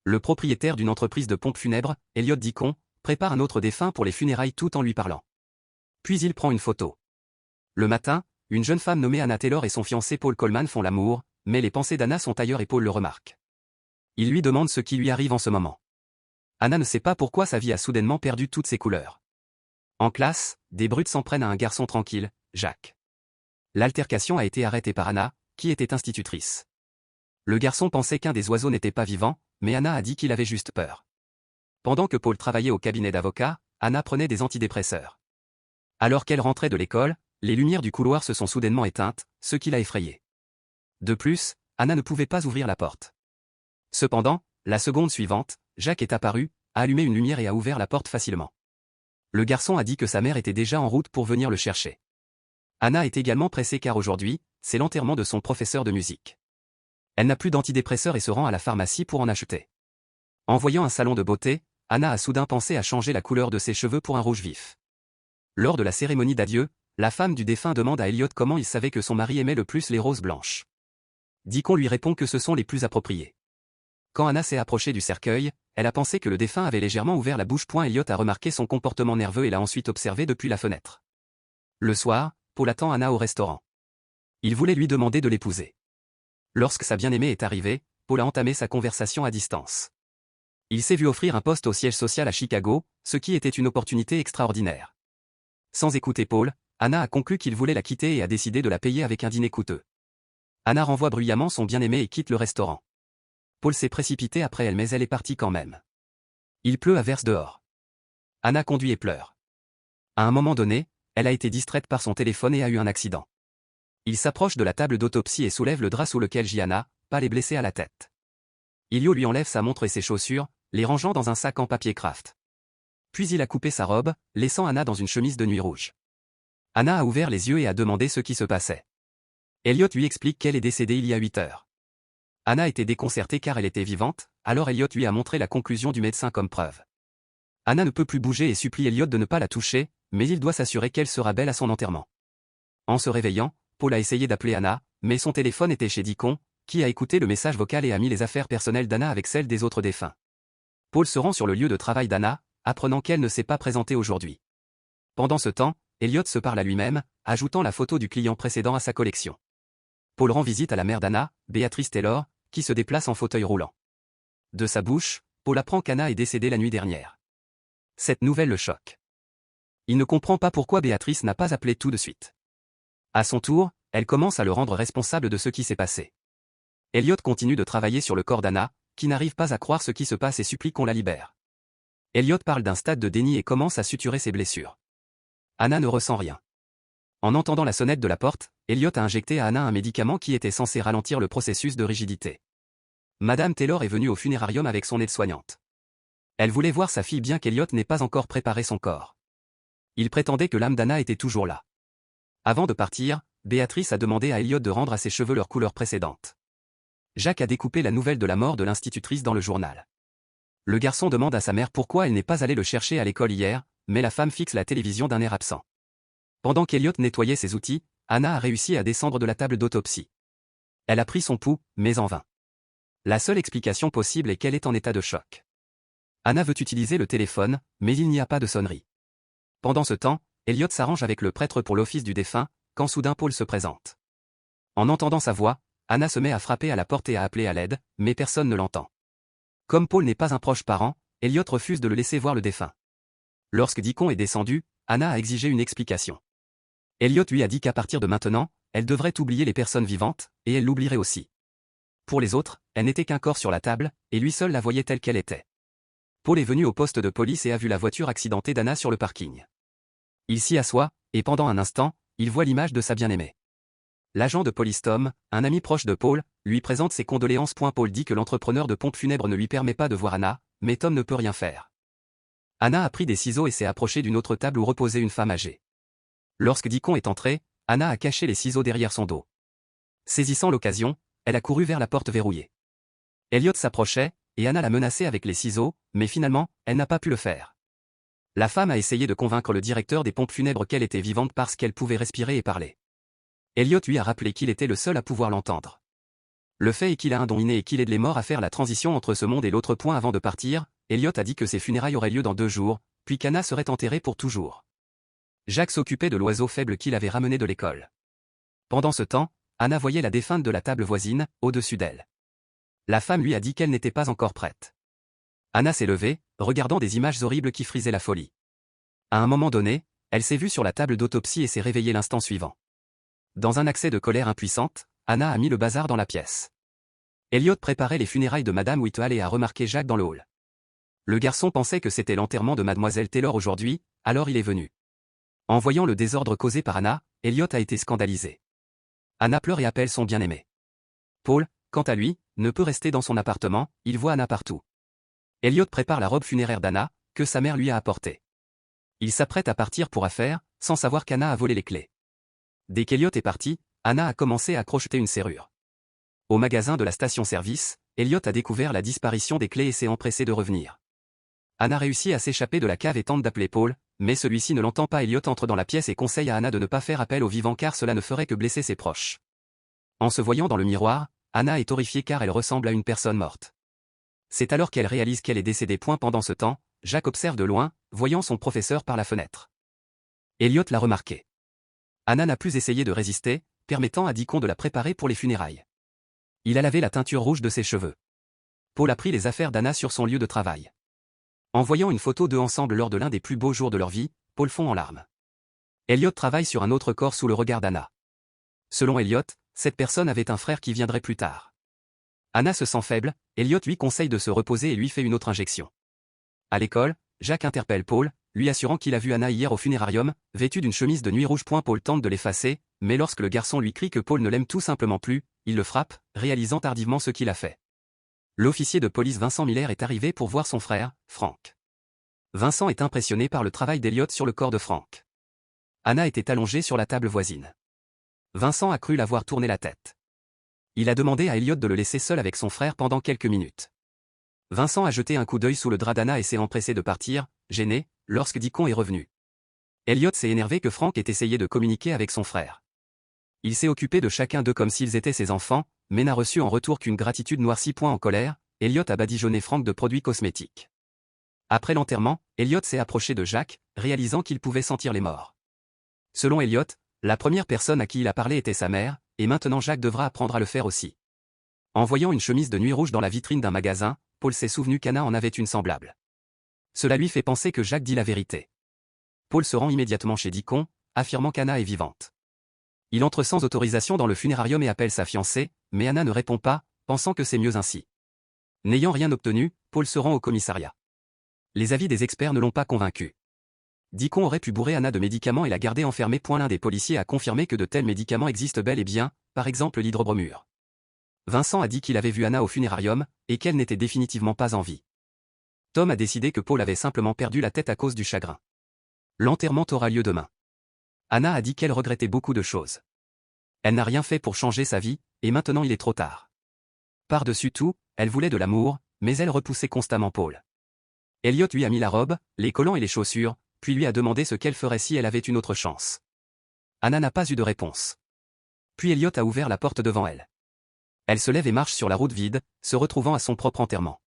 Le propriétaire d'une entreprise de pompes funèbres, Elliot Deacon, prépare un autre défunt pour les funérailles tout en lui parlant. Puis il prend une photo. Le matin, une jeune femme nommée Anna Taylor et son fiancé Paul Coleman font l'amour, mais les pensées d'Anna sont ailleurs et Paul le remarque. Il lui demande ce qui lui arrive en ce moment. Anna ne sait pas pourquoi sa vie a soudainement perdu toutes ses couleurs. En classe, des brutes s'en prennent à un garçon tranquille, Jack. L'altercation a été arrêtée par Anna, qui était institutrice. Le garçon pensait qu'un des oiseaux n'était pas vivant, mais Anna a dit qu'il avait juste peur. Pendant que Paul travaillait au cabinet d'avocat, Anna prenait des antidépresseurs. Alors qu'elle rentrait de l'école, les lumières du couloir se sont soudainement éteintes, ce qui l'a effrayée. De plus, Anna ne pouvait pas ouvrir la porte. Cependant, la seconde suivante, Jack est apparu, a allumé une lumière et a ouvert la porte facilement. Le garçon a dit que sa mère était déjà en route pour venir le chercher. Anna est également pressée car aujourd'hui, c'est l'enterrement de son professeur de musique. Elle n'a plus d'antidépresseurs et se rend à la pharmacie pour en acheter. En voyant un salon de beauté, Anna a soudain pensé à changer la couleur de ses cheveux pour un rouge vif. Lors de la cérémonie d'adieu, la femme du défunt demande à Elliot comment il savait que son mari aimait le plus les roses blanches. Deacon lui répond que ce sont les plus appropriées. Quand Anna s'est approchée du cercueil, elle a pensé que le défunt avait légèrement ouvert la bouche. Elliot a remarqué son comportement nerveux et l'a ensuite observé depuis la fenêtre. Le soir, Paul attend Anna au restaurant. Il voulait lui demander de l'épouser. Lorsque sa bien-aimée est arrivée, Paul a entamé sa conversation à distance. Il s'est vu offrir un poste au siège social à Chicago, ce qui était une opportunité extraordinaire. Sans écouter Paul, Anna a conclu qu'il voulait la quitter et a décidé de la payer avec un dîner coûteux. Anna renvoie bruyamment son bien-aimé et quitte le restaurant. Paul s'est précipité après elle mais elle est partie quand même. Il pleut à verse dehors. Anna conduit et pleure. À un moment donné, elle a été distraite par son téléphone et a eu un accident. Il s'approche de la table d'autopsie et soulève le drap sous lequel gît Anna, pâle et blessée à la tête. Elliot lui enlève sa montre et ses chaussures, les rangeant dans un sac en papier craft. Puis il a coupé sa robe, laissant Anna dans une chemise de nuit rouge. Anna a ouvert les yeux et a demandé ce qui se passait. Elliot lui explique qu'elle est décédée il y a 8 heures. Anna était déconcertée car elle était vivante, alors Elliot lui a montré la conclusion du médecin comme preuve. Anna ne peut plus bouger et supplie Elliot de ne pas la toucher, mais il doit s'assurer qu'elle sera belle à son enterrement. En se réveillant, Paul a essayé d'appeler Anna, mais son téléphone était chez Deacon, qui a écouté le message vocal et a mis les affaires personnelles d'Anna avec celles des autres défunts. Paul se rend sur le lieu de travail d'Anna, apprenant qu'elle ne s'est pas présentée aujourd'hui. Pendant ce temps, Elliot se parle à lui-même, ajoutant la photo du client précédent à sa collection. Paul rend visite à la mère d'Anna, Béatrice Taylor, qui se déplace en fauteuil roulant. De sa bouche, Paul apprend qu'Anna est décédée la nuit dernière. Cette nouvelle le choque. Il ne comprend pas pourquoi Béatrice n'a pas appelé tout de suite. À son tour, elle commence à le rendre responsable de ce qui s'est passé. Elliot continue de travailler sur le corps d'Anna, qui n'arrive pas à croire ce qui se passe et supplie qu'on la libère. Elliot parle d'un stade de déni et commence à suturer ses blessures. Anna ne ressent rien. En entendant la sonnette de la porte, Elliot a injecté à Anna un médicament qui était censé ralentir le processus de rigidité. Madame Taylor est venue au funérarium avec son aide-soignante. Elle voulait voir sa fille bien qu'Elliot n'ait pas encore préparé son corps. Il prétendait que l'âme d'Anna était toujours là. Avant de partir, Béatrice a demandé à Elliot de rendre à ses cheveux leur couleur précédente. Jack a découpé la nouvelle de la mort de l'institutrice dans le journal. Le garçon demande à sa mère pourquoi elle n'est pas allée le chercher à l'école hier, mais la femme fixe la télévision d'un air absent. Pendant qu'Elliot nettoyait ses outils, Anna a réussi à descendre de la table d'autopsie. Elle a pris son pouls, mais en vain. La seule explication possible est qu'elle est en état de choc. Anna veut utiliser le téléphone, mais il n'y a pas de sonnerie. Pendant ce temps, Elliot s'arrange avec le prêtre pour l'office du défunt, quand soudain Paul se présente. En entendant sa voix, Anna se met à frapper à la porte et à appeler à l'aide, mais personne ne l'entend. Comme Paul n'est pas un proche parent, Elliot refuse de le laisser voir le défunt. Lorsque Deacon est descendu, Anna a exigé une explication. Elliot lui a dit qu'à partir de maintenant, elle devrait oublier les personnes vivantes, et elle l'oublierait aussi. Pour les autres, elle n'était qu'un corps sur la table, et lui seul la voyait telle qu'elle était. Paul est venu au poste de police et a vu la voiture accidentée d'Anna sur le parking. Il s'y assoit, et pendant un instant, il voit l'image de sa bien-aimée. L'agent de police Tom, un ami proche de Paul, lui présente ses condoléances. Paul dit que l'entrepreneur de pompes funèbres ne lui permet pas de voir Anna, mais Tom ne peut rien faire. Anna a pris des ciseaux et s'est approchée d'une autre table où reposait une femme âgée. Lorsque Deacon est entré, Anna a caché les ciseaux derrière son dos. Saisissant l'occasion, elle a couru vers la porte verrouillée. Elliot s'approchait, et Anna l'a menacé avec les ciseaux, mais finalement, elle n'a pas pu le faire. La femme a essayé de convaincre le directeur des pompes funèbres qu'elle était vivante parce qu'elle pouvait respirer et parler. Elliot lui a rappelé qu'il était le seul à pouvoir l'entendre. Le fait est qu'il a un don inné et qu'il est de les morts à faire la transition entre ce monde et l'autre. Avant de partir, Elliot a dit que ses funérailles auraient lieu dans 2 jours, puis qu'Anna serait enterrée pour toujours. Jacques s'occupait de l'oiseau faible qu'il avait ramené de l'école. Pendant ce temps, Anna voyait la défunte de la table voisine, au-dessus d'elle. La femme lui a dit qu'elle n'était pas encore prête. Anna s'est levée, regardant des images horribles qui frisaient la folie. À un moment donné, elle s'est vue sur la table d'autopsie et s'est réveillée l'instant suivant. Dans un accès de colère impuissante, Anna a mis le bazar dans la pièce. Elliot préparait les funérailles de Madame Whitehall et a remarqué Jacques dans le hall. Le garçon pensait que c'était l'enterrement de Mademoiselle Taylor aujourd'hui, alors il est venu. En voyant le désordre causé par Anna, Elliot a été scandalisé. Anna pleure et appelle son bien-aimé. Paul, quant à lui, ne peut rester dans son appartement, il voit Anna partout. Elliot prépare la robe funéraire d'Anna, que sa mère lui a apportée. Il s'apprête à partir pour affaires, sans savoir qu'Anna a volé les clés. Dès qu'Elliot est parti, Anna a commencé à crocheter une serrure. Au magasin de la station-service, Elliot a découvert la disparition des clés et s'est empressé de revenir. Anna réussit à s'échapper de la cave et tente d'appeler Paul, mais celui-ci ne l'entend pas. Elliot entre dans la pièce et conseille à Anna de ne pas faire appel aux vivants car cela ne ferait que blesser ses proches. En se voyant dans le miroir, Anna est horrifiée car elle ressemble à une personne morte. C'est alors qu'elle réalise qu'elle est décédée. Pendant ce temps, Jacques observe de loin, voyant son professeur par la fenêtre. Elliot l'a remarqué. Anna n'a plus essayé de résister, permettant à Deacon de la préparer pour les funérailles. Il a lavé la teinture rouge de ses cheveux. Paul a pris les affaires d'Anna sur son lieu de travail. En voyant une photo d'eux ensemble lors de l'un des plus beaux jours de leur vie, Paul fond en larmes. Elliot travaille sur un autre corps sous le regard d'Anna. Selon Elliot, cette personne avait un frère qui viendrait plus tard. Anna se sent faible, Elliot lui conseille de se reposer et lui fait une autre injection. À l'école, Jacques interpelle Paul, lui assurant qu'il a vu Anna hier au funérarium, vêtue d'une chemise de nuit rouge. Paul tente de l'effacer, mais lorsque le garçon lui crie que Paul ne l'aime tout simplement plus, il le frappe, réalisant tardivement ce qu'il a fait. L'officier de police Vincent Miller est arrivé pour voir son frère, Frank. Vincent est impressionné par le travail d'Elliot sur le corps de Frank. Anna était allongée sur la table voisine. Vincent a cru la voir tourner la tête. Il a demandé à Elliot de le laisser seul avec son frère pendant quelques minutes. Vincent a jeté un coup d'œil sous le drap d'Anna et s'est empressé de partir, gêné, lorsque Deacon est revenu. Elliot s'est énervé que Frank ait essayé de communiquer avec son frère. Il s'est occupé de chacun d'eux comme s'ils étaient ses enfants, mais n'a reçu en retour qu'une gratitude noircie. En colère, Elliot a badigeonné Frank de produits cosmétiques. Après l'enterrement, Elliot s'est approché de Jacques, réalisant qu'il pouvait sentir les morts. Selon Elliot, la première personne à qui il a parlé était sa mère, et maintenant Jacques devra apprendre à le faire aussi. En voyant une chemise de nuit rouge dans la vitrine d'un magasin, Paul s'est souvenu qu'Anna en avait une semblable. Cela lui fait penser que Jacques dit la vérité. Paul se rend immédiatement chez Deacon, affirmant qu'Anna est vivante. Il entre sans autorisation dans le funérarium et appelle sa fiancée, mais Anna ne répond pas, pensant que c'est mieux ainsi. N'ayant rien obtenu, Paul se rend au commissariat. Les avis des experts ne l'ont pas convaincu. Deacon aurait pu bourrer Anna de médicaments et la garder enfermée. L'un des policiers a confirmé que de tels médicaments existent bel et bien, par exemple l'hydrobromure. Vincent a dit qu'il avait vu Anna au funérarium, et qu'elle n'était définitivement pas en vie. Tom a décidé que Paul avait simplement perdu la tête à cause du chagrin. L'enterrement aura lieu demain. Anna a dit qu'elle regrettait beaucoup de choses. Elle n'a rien fait pour changer sa vie, et maintenant il est trop tard. Par-dessus tout, elle voulait de l'amour, mais elle repoussait constamment Paul. Elliot lui a mis la robe, les collants et les chaussures, puis lui a demandé ce qu'elle ferait si elle avait une autre chance. Anna n'a pas eu de réponse. Puis Elliot a ouvert la porte devant elle. Elle se lève et marche sur la route vide, se retrouvant à son propre enterrement.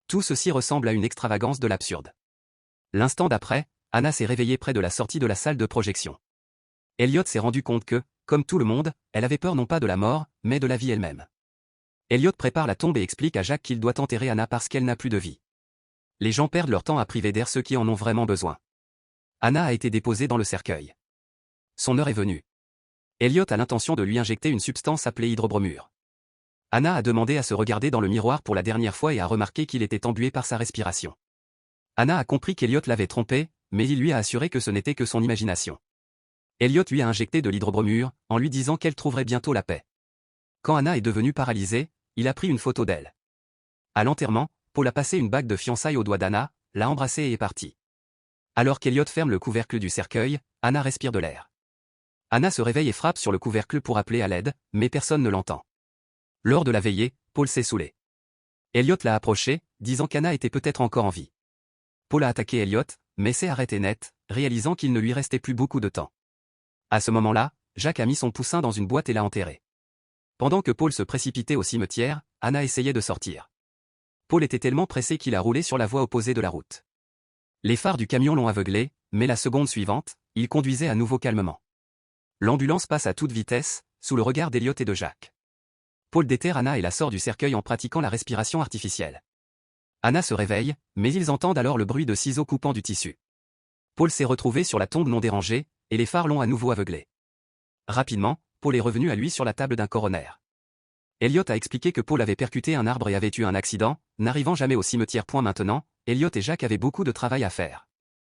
Tout ceci ressemble à une extravagance de l'absurde. L'instant d'après, Anna s'est réveillée près de la sortie de la salle de projection. Elliot s'est rendu compte que, comme tout le monde, elle avait peur non pas de la mort, mais de la vie elle-même. Elliot prépare la tombe et explique à Jacques qu'il doit enterrer Anna parce qu'elle n'a plus de vie. Les gens perdent leur temps à priver d'air ceux qui en ont vraiment besoin. Anna a été déposée dans le cercueil. Son heure est venue. Elliot a l'intention de lui injecter une substance appelée hydrobromure. Anna a demandé à se regarder dans le miroir pour la dernière fois et a remarqué qu'il était embué par sa respiration. Anna a compris qu'Elliot l'avait trompée, mais il lui a assuré que ce n'était que son imagination. Elliot lui a injecté de l'hydrobromure, en lui disant qu'elle trouverait bientôt la paix. Quand Anna est devenue paralysée, il a pris une photo d'elle. À l'enterrement, Paul a passé une bague de fiançailles au doigt d'Anna, l'a embrassée et est parti. Alors qu'Elliot ferme le couvercle du cercueil, Anna respire de l'air. Anna se réveille et frappe sur le couvercle pour appeler à l'aide, mais personne ne l'entend. Lors de la veillée, Paul s'est saoulé. Elliot l'a approché, disant qu'Anna était peut-être encore en vie. Paul a attaqué Elliot, mais s'est arrêté net, réalisant qu'il ne lui restait plus beaucoup de temps. À ce moment-là, Jacques a mis son poussin dans une boîte et l'a enterré. Pendant que Paul se précipitait au cimetière, Anna essayait de sortir. Paul était tellement pressé qu'il a roulé sur la voie opposée de la route. Les phares du camion l'ont aveuglé, mais la seconde suivante, il conduisait à nouveau calmement. L'ambulance passe à toute vitesse, sous le regard d'Elliot et de Jack. Paul déterre Anna et la sort du cercueil en pratiquant la respiration artificielle. Anna se réveille, mais ils entendent alors le bruit de ciseaux coupant du tissu. Paul s'est retrouvé sur la tombe non dérangée, et les phares l'ont à nouveau aveuglé. Rapidement, Paul est revenu à lui sur la table d'un coroner. Elliot a expliqué que Paul avait percuté un arbre et avait eu un accident, n'arrivant jamais au cimetière. Maintenant, Elliot et Jack avaient beaucoup de travail à faire.